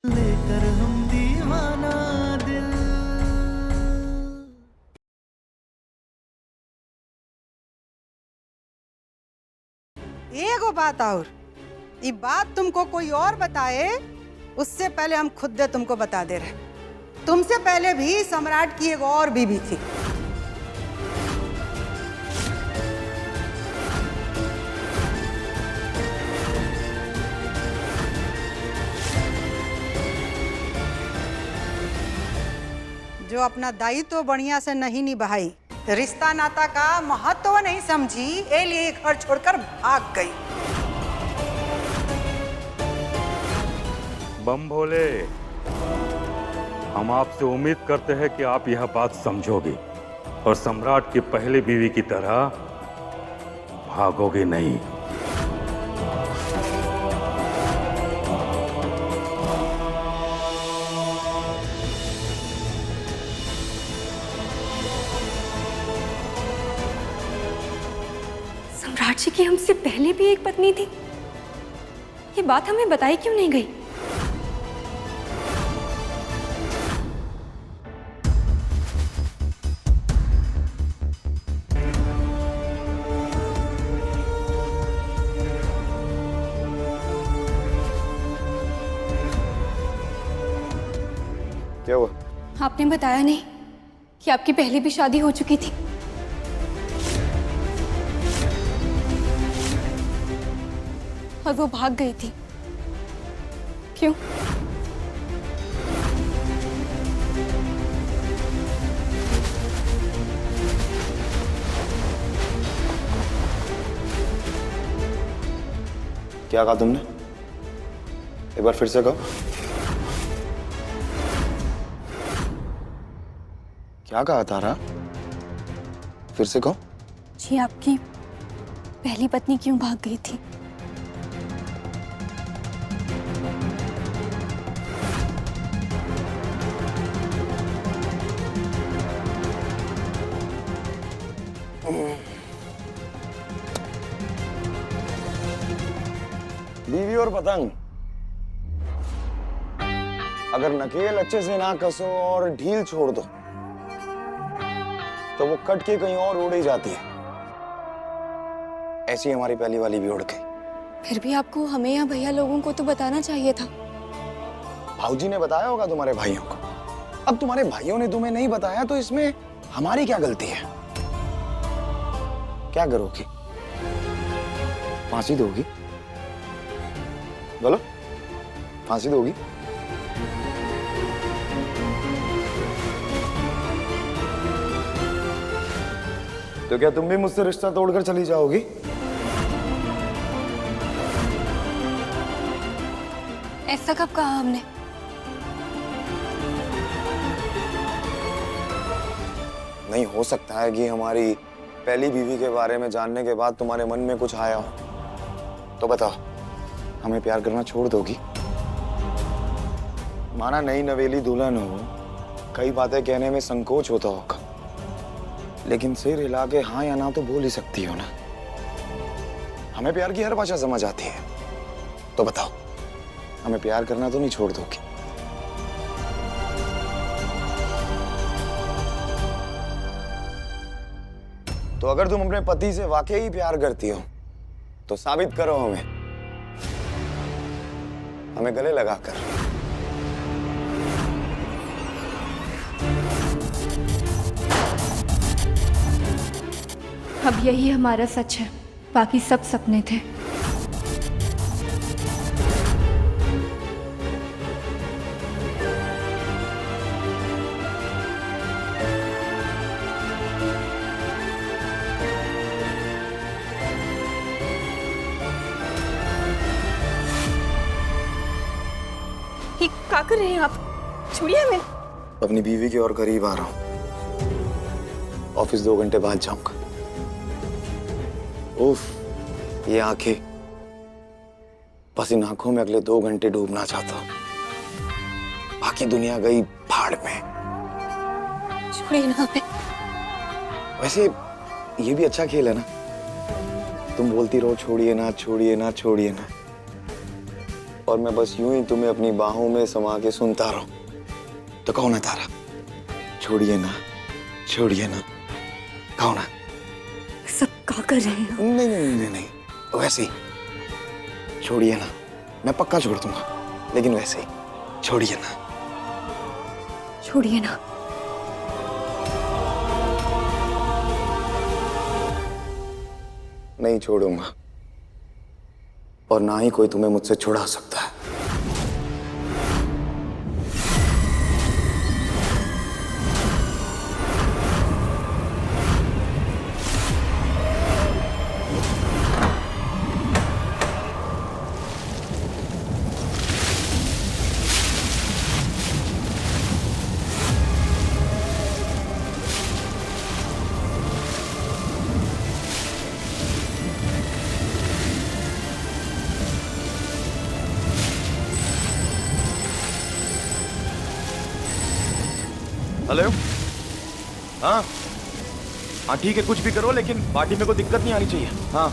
लेकर हम दीवाना दिल। एगो बात और, ये बात तुमको कोई और बताए उससे पहले हम खुद दे तुमको बता दे रहे। तुमसे पहले भी सम्राट की एक और बीवी थी। जो अपना दायित्व बढ़िया से नहीं निभाई, रिश्ता नाता का महत्व नहीं समझी, ये लिए घर छोड़कर भाग गई। बम भोले, हम आपसे उम्मीद करते हैं कि आप यह बात समझोगे और सम्राट की पहली बीवी की तरह भागोगे नहीं। सम्राट जी की हमसे पहले भी एक पत्नी थी, ये बात हमें बताई क्यों नहीं गई? क्या हुआ? आपने बताया नहीं कि आपकी पहले भी शादी हो चुकी थी। और वो भाग गई थी, क्यों? क्या कहा तुमने? एक बार फिर से कहो। क्या कहा तारा? फिर से कहो। जी, आपकी पहली पत्नी क्यों भाग गई थी? बीवी और पतंग, अगर नकेल अच्छे से ना कसो और ढील छोड़ दो तो वो कट के कहीं और उड़ ही जाती है। ऐसी हमारी पहली वाली भी उड़ गई। फिर भी आपको हमें या भैया लोगों को तो बताना चाहिए था। भाऊजी ने बताया होगा तुम्हारे भाइयों को। अब तुम्हारे भाइयों ने तुम्हें नहीं बताया तो इसमें हमारी क्या गलती है? क्या करोगी? फांसी दोगी? बोलो, फांसी दोगी? तो क्या तुम भी मुझसे रिश्ता तोड़कर चली जाओगी? ऐसा कब कहा हमने? नहीं हो सकता है कि हमारी पहली बीवी के बारे में जानने के बाद तुम्हारे मन में कुछ आया हो। तो बताओ, हमें प्यार करना छोड़ दोगी? माना नई नवेली दुल्हन हो, कई बातें कहने में संकोच होता होगा, लेकिन सिर हिला के हाँ या ना तो बोल ही सकती हो ना। हमें प्यार की हर भाषा समझ आती है। तो बताओ, हमें प्यार करना तो नहीं छोड़ दोगी? तो अगर तुम अपने पति से वाकई प्यार करती हो तो साबित करो हमें गले लगाकर। अब यही हमारा सच है, बाकी सब सपने थे। ये क्या कर रहे हैं आप? छोड़िए हमें। अपनी बीवी के और करीब आ रहा हूं। ऑफिस 2 घंटे बाद जाऊंगा। उफ, ये आंखें, बस इन आंखों में अगले 2 घंटे डूबना चाहता हूं। बाकी दुनिया गई भाड़ में। छोड़िए ना हमें। वैसे ये भी अच्छा खेल है ना, तुम बोलती रहो छोड़िए ना छोड़िए ना छोड़िए ना, और मैं बस यूं ही तुम्हें अपनी बाहों में समा के सुनता रहूं, तो कहो ना तारा, छोड़िए ना, छोड़िए ना, कहो ना। सब क्या कर रहे हैं? नहीं नहीं नहीं नहीं, नहीं। वैसे ही छोड़िए ना, मैं पक्का छोड़ दूंगा, लेकिन वैसे ही छोड़िए ना। छोड़िए ना। नहीं छोड़ूंगा, और ना ही कोई तुम्हें मुझसे छुड़ा सकता है। हेलो। हाँ हाँ ठीक है, कुछ भी करो, लेकिन पार्टी में कोई दिक्कत नहीं आनी चाहिए। हाँ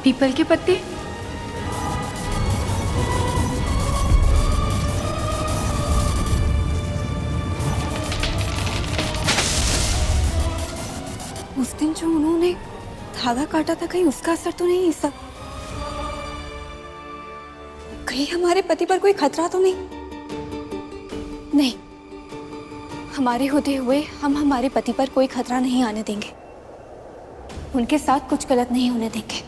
पीपल के पत्ते? उस दिन जो उन्होंने धागा काटा था, कहीं उसका असर तो नहीं? सब कहीं हमारे पति पर कोई खतरा तो नहीं? नहीं, हमारे होते हुए हम हमारे पति पर कोई खतरा नहीं आने देंगे। उनके साथ कुछ गलत नहीं होने देंगे।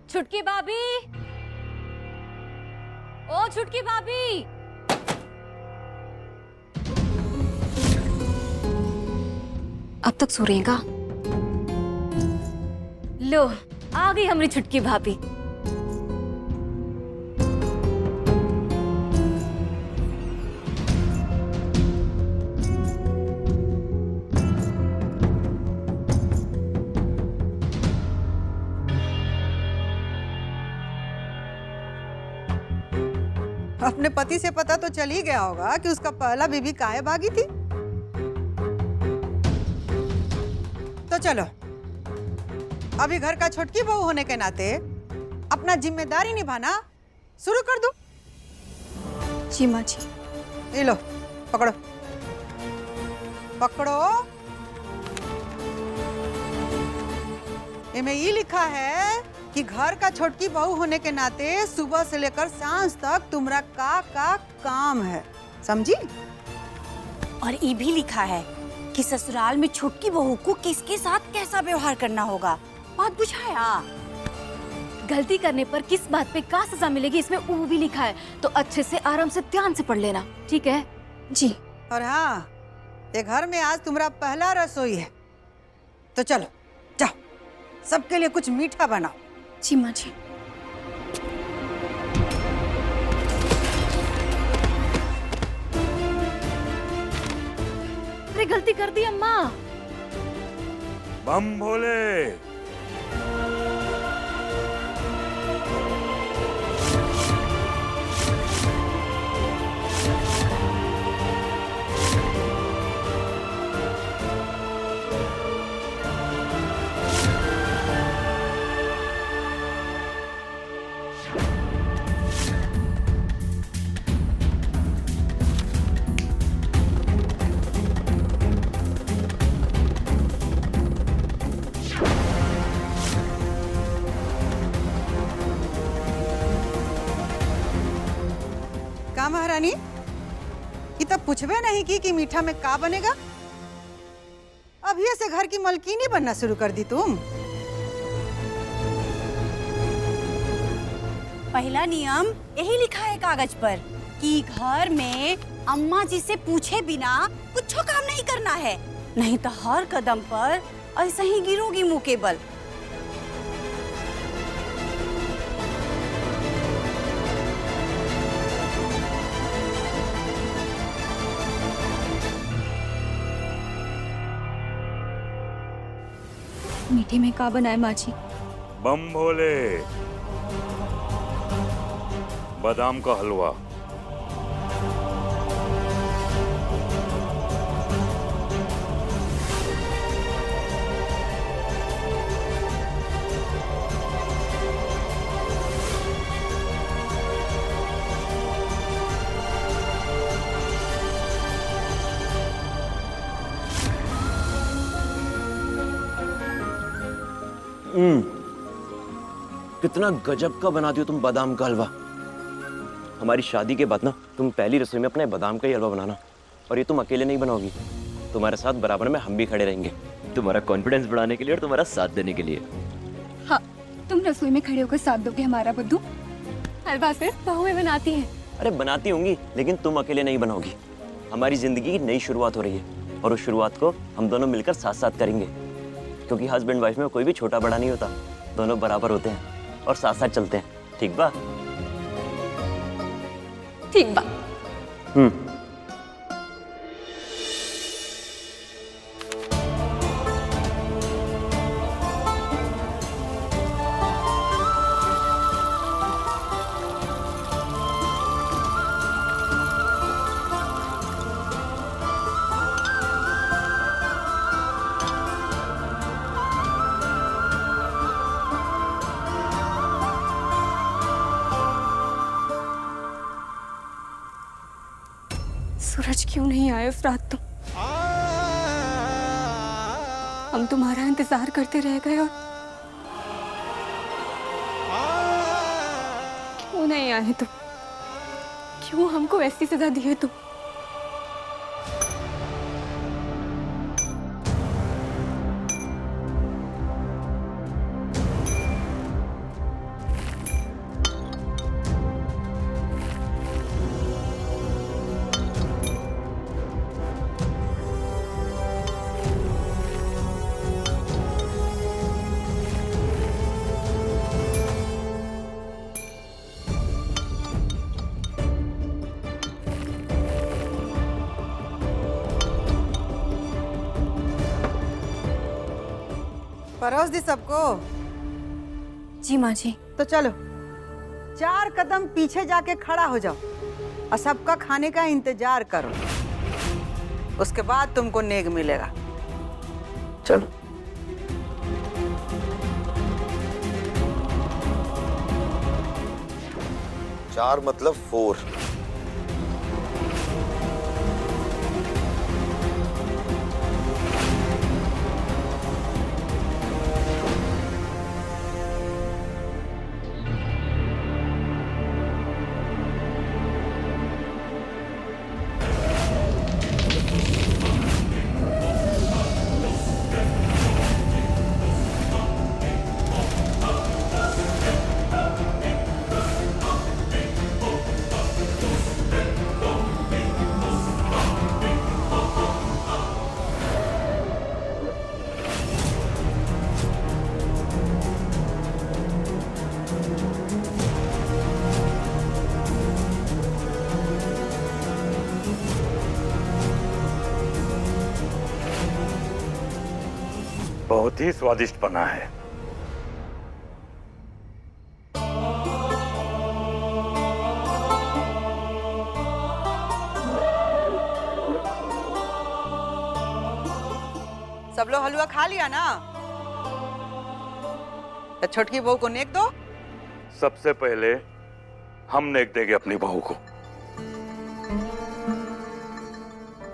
छुटकी भाभी, ओ छुटकी भाभी, अब तक सो रही हैं का? लो आ गई हमारी छुटकी भाभी। अपने पति से पता तो चल ही गया होगा कि उसका पहला बीवी काहे भागी थी। तो चलो, अभी घर का छोटकी बहू होने के नाते अपना जिम्मेदारी निभाना शुरू कर दो। जी माँ जी। ये लो, पकड़ो पकड़ो। इनमें ये लिखा है कि घर का छोटकी बहू होने के नाते सुबह से लेकर सांझ तक तुम्हारा का काम है, समझी? और ये भी लिखा है कि ससुराल में छोटकी बहू को किसके साथ कैसा व्यवहार करना होगा। बात बुझाया? गलती करने पर किस बात पे क्या सजा मिलेगी, इसमें वो भी लिखा है। तो अच्छे से आराम से ध्यान से पढ़ लेना, ठीक है? जी। और हाँ, ये घर में आज तुम्हारा पहला रसोई है, तो चलो जाओ, सबके लिए कुछ मीठा बनाओ। जी माँ जी। अरे गलती कर दी अम्मा। बम भोले। का महारानी, ये तब पूछबे नहीं कि मीठा में का बनेगा? अभी से घर की मलकिनी बनना शुरू कर दी तुम। पहला नियम यही लिखा है कागज पर कि घर में अम्मा जी से पूछे बिना कुछ काम नहीं करना है, नहीं तो हर कदम पर ऐसा ही गिरोगी मुंह के बल। मीठे में का बनाए माँ जी? बम भोले, बादाम का हलवा। कितना गजब का बनाती हो तुम बादाम का हलवा। हमारी शादी के बाद ना तुम पहली रसोई में अपने बादाम का ही हलवा बनाना, और ये तुम अकेले नहीं बनाओगी, तुम्हारे साथ बराबर में हम भी खड़े रहेंगे, तुम्हारा कॉन्फिडेंस बढ़ाने के लिए और तुम्हारा साथ देने के लिए। हाँ, तुम रसोई में खड़े होकर साथ दोगे हमारा बुद्धू? हलवा सिर्फ बहुएं बनाती हैं। अरे बनाती होंगी, लेकिन तुम अकेले नहीं बनाओगी। हमारी जिंदगी की नई शुरुआत हो रही है और उस शुरुआत को हम दोनों मिलकर साथ साथ करेंगे, क्योंकि हस्बैंड वाइफ में कोई भी छोटा बड़ा नहीं होता, दोनों बराबर होते हैं और साथ साथ चलते हैं। ठीक बा? ठीक बा। सूरज क्यों नहीं आए उस रात? तुम हम तुम्हारा इंतजार करते रह गए और क्यों नहीं आए तुम? क्यों हमको ऐसी सजा दी है तुम? परोस दी सबको। जी माँ जी। तो चलो 4 कदम पीछे जाके खड़ा हो जाओ और सबका खाने का इंतजार करो, उसके बाद तुमको नेग मिलेगा। चलो। चार मतलब 4। बहुत ही स्वादिष्ट बना है। सब लोग हलवा खा लिया ना? तो छोटकी बहू को नेक दो। सबसे पहले हम नेक देंगे अपनी बहू को।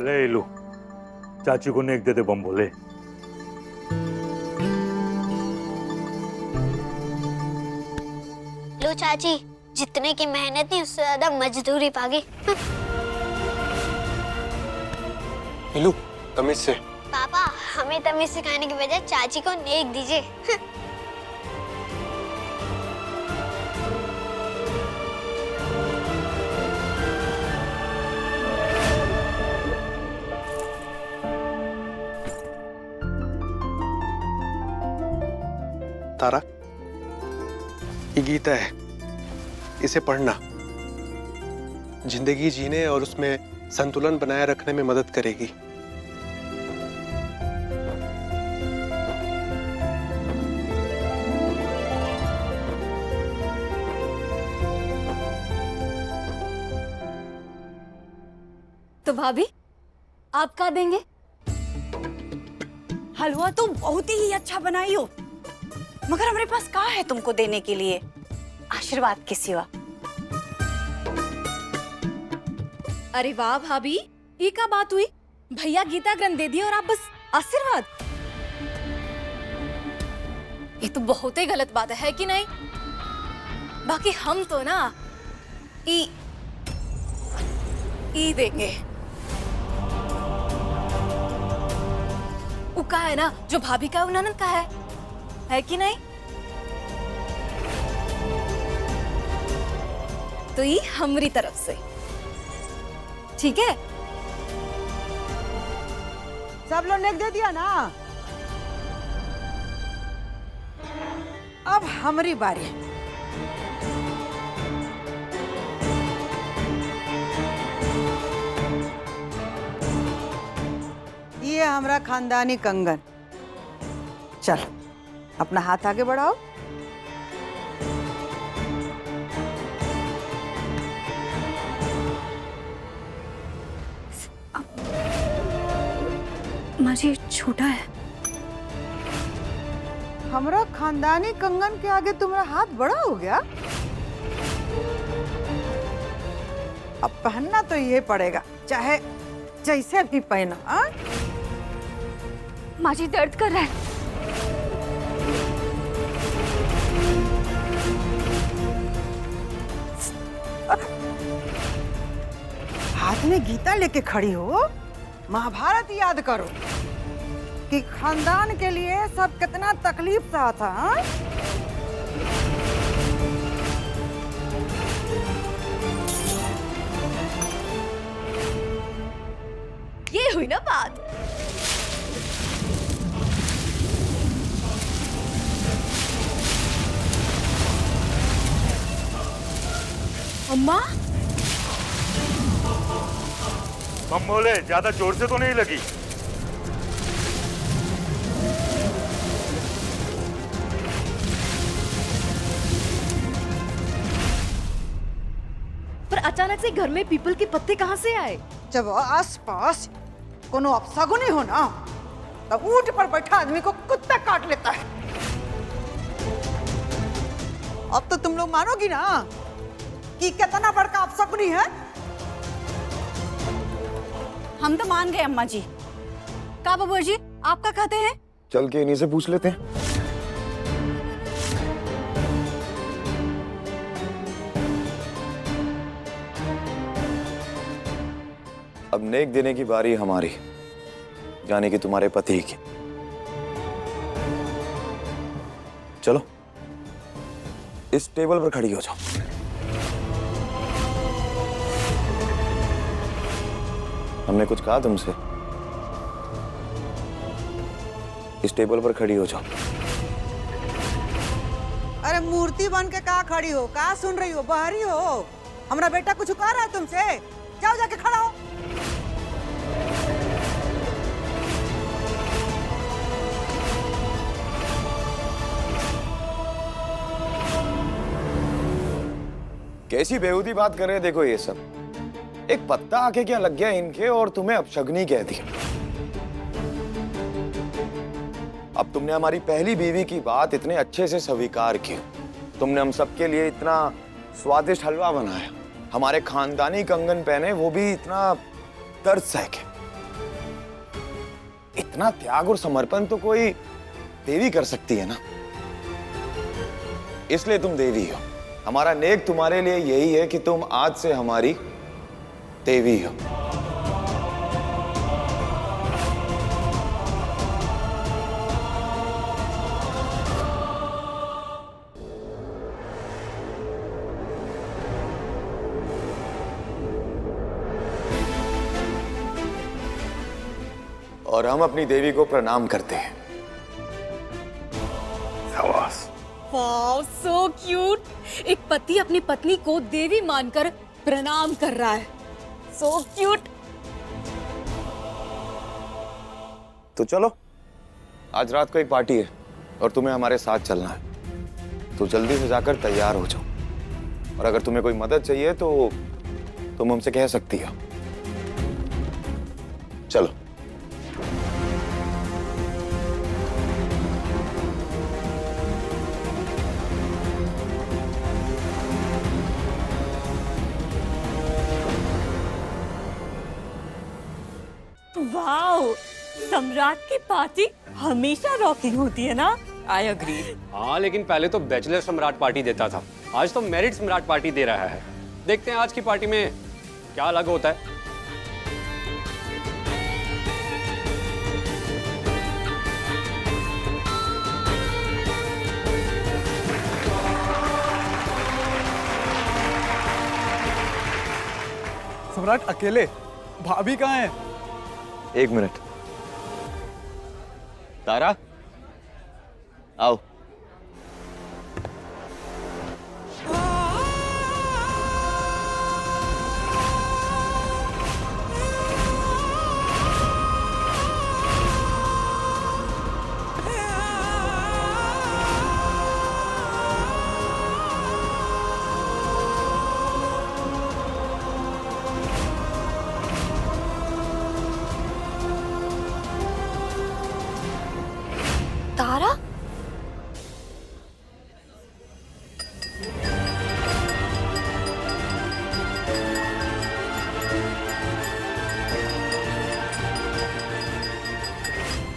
ले लो, चाची को नेक दे दे बम भोले। लो चाची, जितने की मेहनत नहीं उससे ज्यादा मजदूरी पागी। हेलो, तमीज से। पापा, हमें तमीज सिखाने की बजाय चाची को नेक दीजिए। तारा, ये गीता है, इसे पढ़ना। जिंदगी जीने और उसमें संतुलन बनाए रखने में मदद करेगी। तो भाभी आप क्या देंगे? हलवा तो बहुत ही अच्छा बनाई हो, मगर हमारे पास कहाँ है तुमको देने के लिए आशीर्वाद के सिवा। अरे वाह भाभी, ये क्या बात हुई? भैया गीता ग्रंथ दे दिया और आप बस आशीर्वाद? ये तो बहुत ही गलत बात है कि नहीं? बाकी हम तो ना ई देंगे। वो का है ना, जो भाभी का ननद का है कि नहीं? तो ये हमारी तरफ से ठीक है। सब लोग ने दे दिया ना, अब हमारी बारी। ये हमारा खानदानी कंगन। चल अपना हाथ आगे बढ़ाओ। माँ जी छोटा है। हमारा खानदानी कंगन के आगे तुम्हारा हाथ बड़ा हो गया। अब पहनना तो ये पड़ेगा, चाहे जैसे भी पहनो। हाँ माँ जी दर्द कर रहा है। हाथ में गीता लेके खड़ी हो, महाभारत याद करो कि खानदान के लिए सब कितना तकलीफ सहा था। हाँ? ये हुई ना बात। अम्मा, हम बोले ज्यादा जोर से तो नहीं लगी? पर अचानक से घर में पीपल के पत्ते कहाँ से आए? जब आस पास कोनो अपशगुनी हो ना, तब ऊंट पर बैठा आदमी को कुत्ता काट लेता है। अब तो तुम लोग मानोगी ना कि कितना बड़का अपशगुनी है। हम तो मान गए अम्मा जी। का बाबू जी आप क्या कहते हैं? चल के इन्हीं से पूछ लेते हैं। अब नेक देने की बारी हमारी, यानी कि तुम्हारे पति की। चलो इस टेबल पर खड़ी हो जाओ। हमने कुछ कहा तुमसे? इस टेबल पर खड़ी हो जाओ। अरे मूर्ति बन के कहाँ खड़ी हो? कहाँ सुन रही हो? बाहरी हो? हमारा बेटा कुछ कह रहा है तुमसे? जाओ जाके खड़ा हो। कैसी बेहूदी बात कर रहे हैं, देखो ये सब। एक पत्ता आके क्या लग गया इनके और तुम्हें अपशगुनी कह दिया। अब तुमने हमारी पहली बीवी की बात इतने अच्छे से स्वीकार की। तुमने हम सबके लिए इतना स्वादिष्ट हलवा बनाया, हमारे खानदानी कंगन पहने, वो भी इतना दर्द सह के। इतना त्याग और समर्पण तो कोई देवी कर सकती है ना, इसलिए तुम देवी हो। हमारा नेक तुम्हारे लिए यही है कि तुम आज से हमारी देवी हो। और हम अपनी देवी को प्रणाम करते हैं। शाबाश। Wow, so cute. एक पति अपनी पत्नी को देवी मानकर प्रणाम कर रहा है। So cute. तो चलो, आज रात को एक पार्टी है और तुम्हें हमारे साथ चलना है। तो जल्दी से जाकर तैयार हो जाओ, और अगर तुम्हें कोई मदद चाहिए तो तुम हमसे कह सकती हो। चलो। वाओ, सम्राट की पार्टी हमेशा रॉकिंग होती है ना? I agree. हाँ, लेकिन पहले तो बैचलर सम्राट पार्टी देता था, आज तो मैरिड सम्राट पार्टी दे रहा है। देखते हैं आज की पार्टी में क्या अलग होता है। सम्राट अकेले? भाभी कहाँ है? एक मिनट। तारा, आओ। तारा?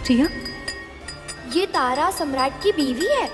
प्रिया, ये तारा सम्राट की बीवी है।